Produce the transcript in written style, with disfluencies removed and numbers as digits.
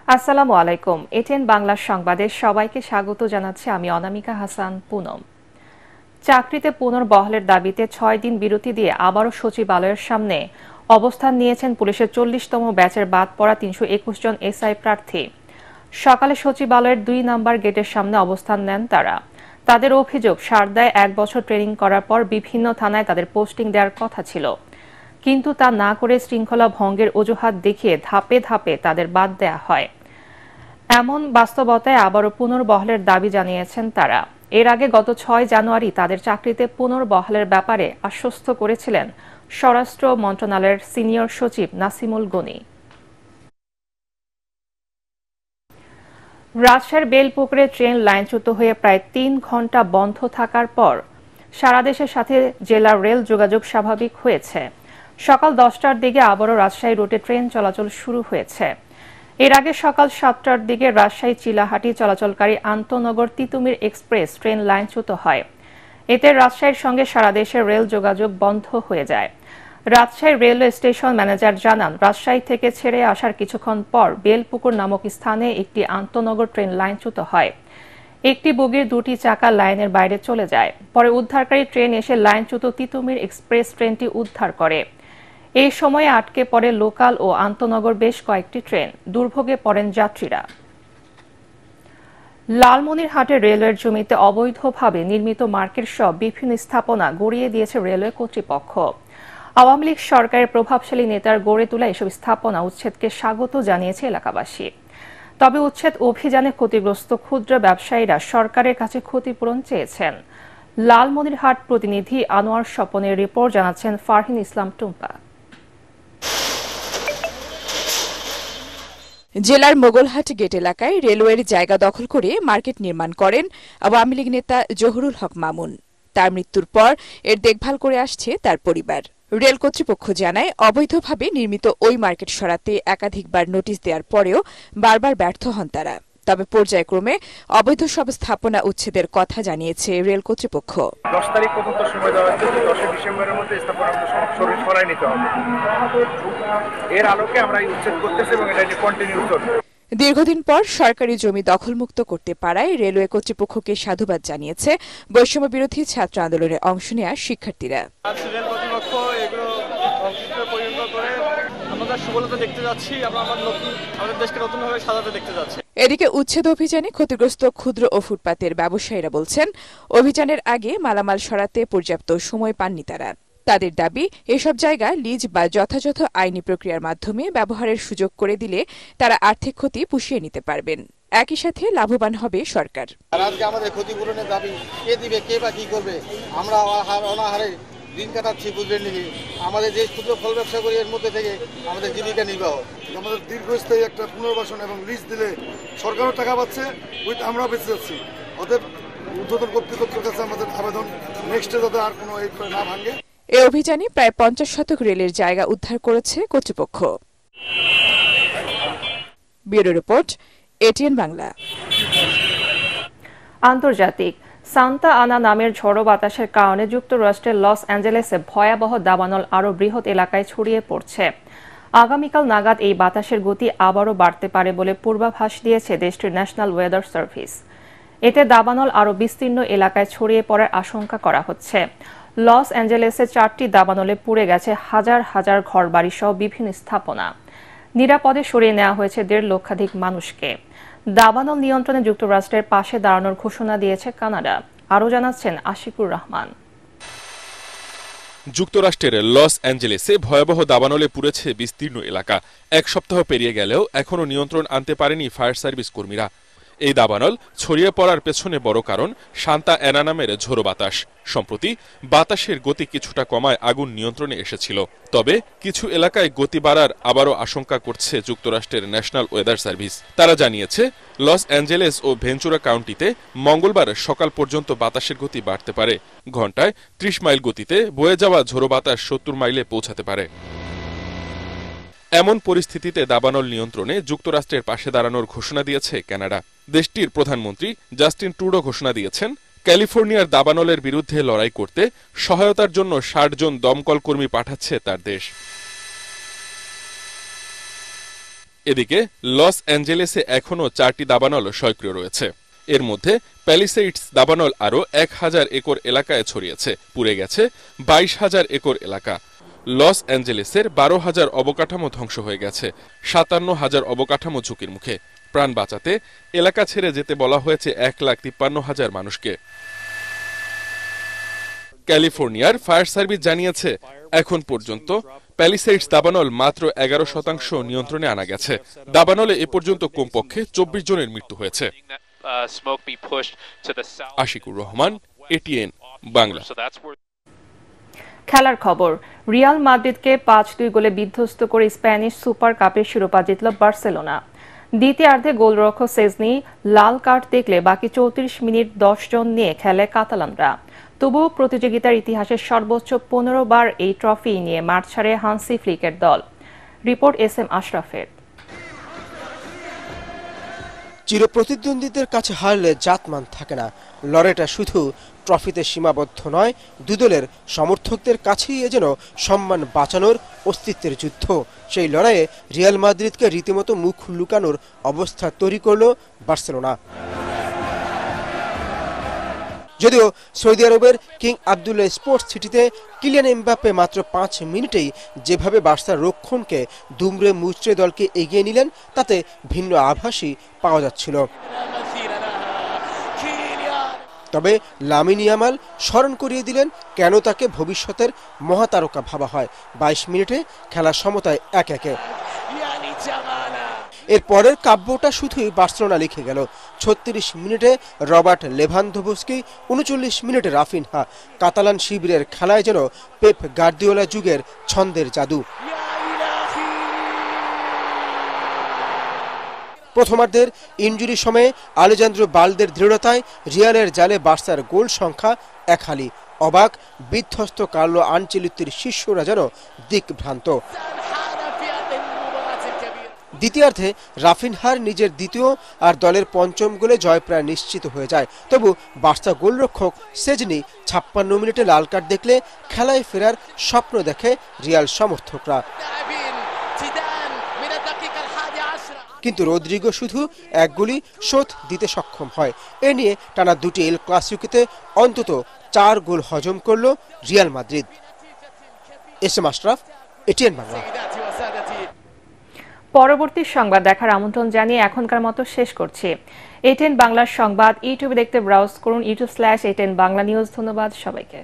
আসসালামু আলাইকুম। এটিএন বাংলা সংবাদে সবাইকে স্বাগত জানাচ্ছি আমি অনামিকা হাসান পুনম। চাকরিতে পুনর্বহালের দাবিতে ৬ দিন বিরতি দিয়ে আবারও সচিবালয়ের সামনে অবস্থান নিয়েছেন পুলিশের ৪০তম ব্যাচের বাদ পড়া ৩২১ জন এসআই প্রার্থী। সকালে সচিবালয়ের ২ নম্বর গেটের সামনে অবস্থান নেন তারা। তাদের অভিযোগ, সারদায় ১ বছর ট্রেনিং করার পর বিভিন্ন থানায় তাদের পোস্টিং দেওয়ার কথা ছিল, কিন্তু তা না করে শৃঙ্খলা ভঙ্গের অজুহাত দেখিয়ে ধাপে ধাপে তাদের বাদ দেয়া হয়। এমন বাস্তবতায় আবারও পুনর্বহালের দাবি জানিয়েছেন তারা। এর আগে গত ৬ জানুয়ারি তাদের চাকরিতে পুনর্বহালের ব্যাপারে আশ্বস্ত করেছিলেন স্বরাষ্ট্র মন্ত্রণালয়ের সিনিয়র সচিব নাসিমুল গনি। রাজশাহীর বেলপুকুরে ট্রেন লাইনচ্যুত হয়ে প্রায় ৩ ঘণ্টা বন্ধ থাকার পর সারা দেশের সাথে জেলার রেল যোগাযোগ স্বাভাবিক হয়েছে। সকাল ১০টার দিকে আবারও রাজশাহী রুটে ট্রেন চলাচল শুরু হয়েছে। এর আগে সকাল ৭টার দিকে রাজশাহী চিলাহাটি চলাচলকারী আন্তনগর তিতুমির এক্সপ্রেস ট্রেন লাইনচ্যুত হয়। এতে রাজশাহীর সঙ্গে সারা দেশের রেল যোগাযোগ বন্ধ হয়ে যায়। রাজশাহী রেলওয়ে স্টেশন ম্যানেজার জানান, রাজশাহী থেকে ছেড়ে আসার কিছুক্ষণ পর বেলপুকুর নামক স্থানে একটি আন্তনগর ট্রেন লাইনচ্যুত হয়। একটি বগির ২টি চাকা লাইনের বাইরে চলে যায়। পরে উদ্ধারকারী ট্রেন এসে লাইনচ্যুত তিতুমির এক্সপ্রেস ট্রেনটি উদ্ধার করে। এই সময়ে আটকে পড়ে লোকাল ও আন্তনগর বেশ কয়েকটি ট্রেন। দুর্ভোগে পড়েন যাত্রীরা। লালমনিরহাটে রেলওয়ের জমিতে অবৈধভাবে নির্মিত মার্কেট সহ বিভিন্ন স্থাপনা গড়িয়ে দিয়েছে রেলওয়ে কর্তৃপক্ষ। আওয়ামী লীগ সরকারের প্রভাবশালী নেতার গড়ে তোলা এসব স্থাপনা উচ্ছেদকে স্বাগত জানিয়েছে এলাকাবাসী। তবে উচ্ছেদ অভিযানে ক্ষতিগ্রস্ত ক্ষুদ্র ব্যবসায়ীরা সরকারের কাছে ক্ষতিপূরণ চেয়েছেন। লালমনিরহাট প্রতিনিধি আনোয়ার স্বপনের রিপোর্ট জানাচ্ছেন ফারহিন ইসলাম টুম্পা। জেলার মোগলহাট গেট এলাকায় রেলওয়ের জায়গা দখল করে মার্কেট নির্মাণ করেন আওয়ামী লীগ নেতা জহুরুল হক মামুন। তার মৃত্যুর পর এর দেখভাল করে আসছে তার পরিবার। রেল কর্তৃপক্ষ জানায়, অবৈধভাবে নির্মিত ওই মার্কেট সরাতে একাধিকবার নোটিশ দেওয়ার পরেও বারবার ব্যর্থ হন তারা। তবে পর্যায়ক্রমে অবৈধ সব স্থাপনা উচ্ছেদের কথা জানিয়েছে রেল কর্তৃপক্ষ। 10 তারিখ পর্যন্ত সময় দেওয়া হচ্ছে, 10 ডিসেম্বরের মধ্যে স্থাপনাগুলো সরাই নিতে হবে। এর আলোকে আমরা এই উচ্ছেদ করতেছি এবং এটা কন্টিনিউ চলবে। দীর্ঘদিন পর সরকারি জমি দখলমুক্ত করতে পারায় রেলওয়ে কর্তৃপক্ষকে সাধুবাদ জানিয়েছে বৈষম্য বিরোধী ছাত্র আন্দোলনে অংশ নেওয়া শিক্ষার্থীরা। রেল কর্তৃপক্ষ এগুলো পরিণত করে আমাদের সফলতা দেখতে যাচ্ছি, আমরা আমাদের দেশকে নতুনভাবে সাজাতে দেখতে যাচ্ছি। এদিকে উচ্ছেদ অভিযানে ক্ষতিগ্রস্ত ক্ষুদ্র ও ফুটপাতের ব্যবসায়ীরা বলছেন, অভিযানের আগে মালামাল সরাতে পর্যাপ্ত সময় পাননি তারা। তাদের দাবি, এসব জায়গা লিজ বা যথাযথ আইনি প্রক্রিয়ার মাধ্যমে ব্যবহারের সুযোগ করে দিলে তারা আর্থিক ক্ষতি পুষিয়ে নিতে পারবেন। একই সাথে লাভবান হবে সরকার। আজকে আমাদের ক্ষতিপূরণের দাবি কে দিবে, কে বা কি করবে? আমরা অনাহারে দিন কাটাচ্ছি, বুঝলেন নাকি? আমাদের যে ক্ষুদ্র ফল ব্যবসা করি এর মধ্যে থেকে আমাদের জীবিকা নির্বাহ। আমাদের দীর্ঘস্থায়ী একটা পুনর্বাসন এবং লিজ দিলে সরকারও টাকা পাচ্ছে, আমরাও বেঁচে যাচ্ছি। অতএব ঊর্ধ্বতন কর্তৃপক্ষের কাছে আমাদের আবেদন, নেক্সটে যাতে আর কোনো এই না ভাঙে। এ অভিযানে প্রায় 50 শতক রেলের জায়গা উদ্ধার করেছে কর্তৃপক্ষ। Bureau report, ATN Bangla. আন্তর্জাতিক সান্তা আনা নামের ঝড়ো বাতাসের কারণে যুক্তরাষ্ট্রের লস অ্যাঞ্জেলেসে ভয়াবহ দাবানল আরও বৃহৎ এলাকায় ছড়িয়ে পড়ছে। আগামীকাল নাগাদ এই বাতাসের গতি আবারও বাড়তে পারে বলে পূর্বাভাস দিয়েছে দেশটির ন্যাশনাল ওয়েদার সার্ভিস। এতে দাবানল আরও বিস্তীর্ণ এলাকায় ছড়িয়ে পড়ার আশঙ্কা করা হচ্ছে। লস অ্যাঞ্জেলেসে 4টি দাবানলে পুড়ে গেছে হাজার হাজার ঘরবাড়ি সহ বিভিন্ন স্থাপনা। নিরাপদে সরিয়ে নেওয়া হয়েছে 1.5 লক্ষাধিক মানুষকে। দাবানল নিয়ন্ত্রণে যুক্তরাষ্ট্রের পাশে দাঁড়ানোর ঘোষণা দিয়েছে কানাডা। আরও জানাচ্ছেন আশিকুর রহমান। যুক্তরাষ্ট্রের লস অ্যাঞ্জেলেসে ভয়াবহ দাবানলে পুড়েছে বিস্তীর্ণ এলাকা। 1 সপ্তাহ পেরিয়ে গেলেও এখনও নিয়ন্ত্রণ আনতে পারেনি ফায়ার সার্ভিস কর্মীরা। এই দাবানল ছড়িয়ে পড়ার পেছনে বড় কারণ সান্তা অ্যানা নামের ঝোড়ো বাতাস। সম্প্রতি বাতাসের গতি কিছুটা কমায় আগুন নিয়ন্ত্রণে এসেছিল। তবে কিছু এলাকায় গতি বাড়ার আবারও আশঙ্কা করছে যুক্তরাষ্ট্রের ন্যাশনাল ওয়েদার সার্ভিস। তারা জানিয়েছে, লস অ্যাঞ্জেলেস ও ভেঞ্চুরা কাউন্টিতে মঙ্গলবার সকাল পর্যন্ত বাতাসের গতি বাড়তে পারে। ঘণ্টায় 30 মাইল গতিতে বয়ে যাওয়া ঝোড়ো বাতাস 70 মাইলে পৌঁছাতে পারে। এমন পরিস্থিতিতে দাবানল নিয়ন্ত্রণে যুক্তরাষ্ট্রের পাশে দাঁড়ানোর ঘোষণা দিয়েছে কানাডা। দেশটির প্রধানমন্ত্রী জাস্টিন ট্রুডো ঘোষণা দিয়েছেন, ক্যালিফোর্নিয়ার দাবানলের বিরুদ্ধে লড়াই করতে সহায়তার জন্য 60 জন দমকল কর্মী পাঠাচ্ছে তার দেশ। এদিকে লস অ্যাঞ্জেলেসে এখনও 4টি দাবানল সক্রিয় রয়েছে। এর মধ্যে প্যালিসেইডস দাবানল আরও 1000 একর এলাকায় ছড়িয়েছে। পুড়ে গেছে 22,000 একর এলাকা। লস অ্যাঞ্জেলেসের 12,000 অবকাঠামো ধ্বংস হয়ে গেছে। 57,000 অবকাঠামো ঝুঁকির মুখে। প্রাণ বাঁচাতে এলাকা ছেড়ে যেতে বলা হয়েছে 1,53,000 মানুষকে। ক্যালিফোর্নিয়ার ফায়ার সার্ভিস জানিয়েছে এখন পর্যন্ত প্যালিসেইডস দাবানল মাত্র 11% নিয়ন্ত্রণে আনা গেছে। দাবানলে এ পর্যন্ত কমপক্ষে 24 জনের মৃত্যু হয়েছে। আশিকুর রহমান, এটিএন বাংলা। খেলার খবর, রিয়াল মাদ্রিদকে 5-2 গোলে বিধ্বস্ত করে স্প্যানিশ সুপার কাপের শিরোপা জিতল বার্সেলোনা। দ্বিতীয়ার্ধে গোলরক্ষক সেজনি লাল কার্ড দেখলে বাকি 34 মিনিট 10 জন নিয়ে খেলে কাতালানরা। তবুও প্রতিযোগিতার ইতিহাসের সর্বোচ্চ 15 বার এই ট্রফি নিয়ে মাঠ ছাড়ে হান্সি ফ্লিকের দল। Report SM আশরাফের। চিরপ্রতিদ্বন্দ্বীদের কাছে হারলে জাতমান থাকে না। লড়াইটা শুধু ট্রফিতে সীমাবদ্ধ নয়, দুই দলের সমর্থকদের কাছেই এ যেন সম্মান বাঁচানোর অস্তিত্বের যুদ্ধ। সেই লড়াইয়ে রিয়াল মাদ্রিদকে রীতিমতো মুখ লুকানোর অবস্থা তৈরি করল বার্সেলোনা। যদিও সৌদি আরবের কিং আবদুল্লাহ স্পোর্টস সিটিতে কিলিয়ান এমবাপ্পে মাত্র 5 মিনিটেই যেভাবে বার্সার রক্ষণকে দুমড়ে মুচড়ে দলকে এগিয়ে নিলেন, তাতে ভিন্ন আভাসই পাওয়া যাচ্ছিল। তবে লামিন ইয়ামাল স্মরণ করিয়ে দিলেন কেন তাকে ভবিষ্যতের মহাতারকা ভাবা হয়। 22 মিনিটে খেলা সমতায় 1-1। এর পরের কাব্যটা শুধুই বার্সেলোনা লিখে গেল। 36 মিনিটে রবার্ট লেভানদোভস্কি, 39 মিনিটে রাফিনহা। কাতালান শিবিরের খেলায় যেন পেপ গার্দিওলা যুগের ছন্দের জাদু। প্রথমার্ধের ইনজুরি সময়ে আলেজান্দ্রো বালদের দৃঢ়তায় রিয়ালের জালে বার্সার গোল সংখ্যা 1 হালি। অবাক, বিধ্বস্ত কার্লো আনচেলত্তির শিষ্যরা যেন দিকভ্রান্ত। দ্বিতীয়ার্ধে রাফিনহার নিজের দ্বিতীয় আর দলের 5ম গোলে জয় প্রায় নিশ্চিত হয়ে যায়। তবু বার্সা গোলরক্ষক সেজনি 56 মিনিটে লাল কার্ড দেখলে খেলায় ফেরার স্বপ্ন দেখে রিয়াল সমর্থকরা। কিন্তু রদ্রিগো শুধু 1 গোলই শোধ দিতে সক্ষম হয়। এ নিয়ে টানা 2টি এল ক্লাসিকোতে অন্তত 4 গোল হজম করল Real Madrid. SM Ashraf, ATN Bangla. পরবর্তী সংবাদ দেখার আমন্ত্রণ জানিয়ে এখনকার মতো শেষ করছি। এটিএন বাংলার সংবাদ ইউটিউবে দেখতে ব্রাউজ করুন youtube/ATN বাংলা নিউজ। ধন্যবাদ সবাইকে।